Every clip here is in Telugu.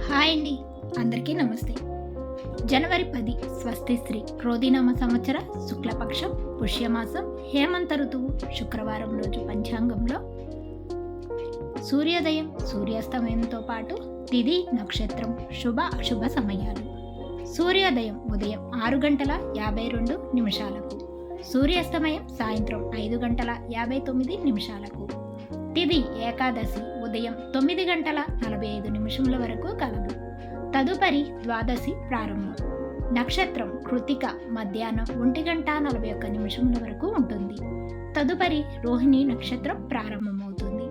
హాయ్ అండి, అందరికీ నమస్తే. జనవరి 10 స్వస్తిశ్రీ క్రోధినామ సంవత్సర శుక్లపక్షం పుష్యమాసం హేమంత ఋతువు శుక్రవారం రోజు పంచాంగంలో సూర్యోదయం సూర్యాస్తమయంతో పాటు తిథి నక్షత్రం శుభ అశుభ సమయాలు. సూర్యోదయం ఉదయం 6:52 సూర్యాస్తమయం సాయంత్రం 5:59 తిథి ఏకాదశి ఉదయం 9:45 వరకు కలదు. తదుపరి ద్వాదశి ప్రారంభం. నక్షత్రం కృతిక మధ్యాహ్నం 1:41 వరకు ఉంటుంది. తదుపరి రోహిణి నక్షత్రం ప్రారంభమవుతుంది.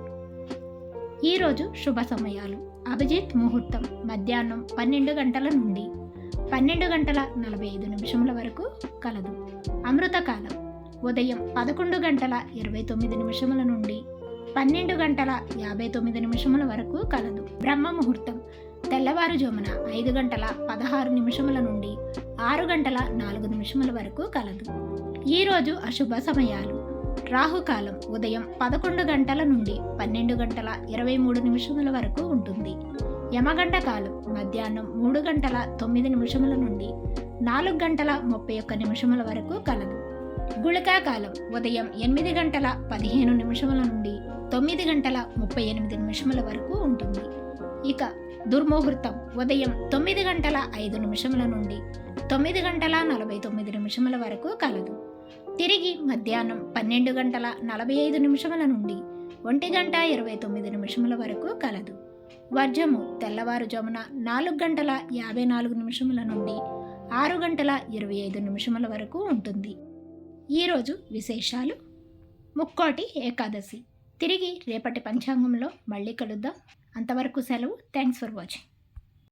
ఈరోజు శుభ సమయాలు. అభిజిత్ ముహూర్తం మధ్యాహ్నం 12 గంటల నుండి 12:45 వరకు కలదు. అమృతకాలం ఉదయం 11:29 నుండి 12:59 వరకు కలదు. బ్రహ్మ ముహూర్తం తెల్లవారుజామున 5:16 నుండి 6:04 వరకు కలదు. ఈరోజు అశుభ సమయాలు. రాహుకాలం ఉదయం 11 గంటల నుండి 12:23 వరకు ఉంటుంది. యమగంట కాలం మధ్యాహ్నం 3:09 నుండి 4:31 వరకు కలదు. గుళికా కాలం ఉదయం 8:15 నుండి 9:38 వరకు ఉంటుంది. ఇక దుర్ముహూర్తం ఉదయం 9:05 నుండి 9:49 వరకు కలదు. తిరిగి మధ్యాహ్నం 12:45 నుండి 1:29 వరకు కలదు. వర్జము తెల్లవారుజామున 4:54 నుండి 6:25 వరకు ఉంటుంది. ఈరోజు విశేషాలు. ముక్కోటి ఏకాదశి. తిరిగి రేపటి పంచాంగంలో మళ్ళీ కలుద్దాం. అంతవరకు సెలవు. Thanks for watching.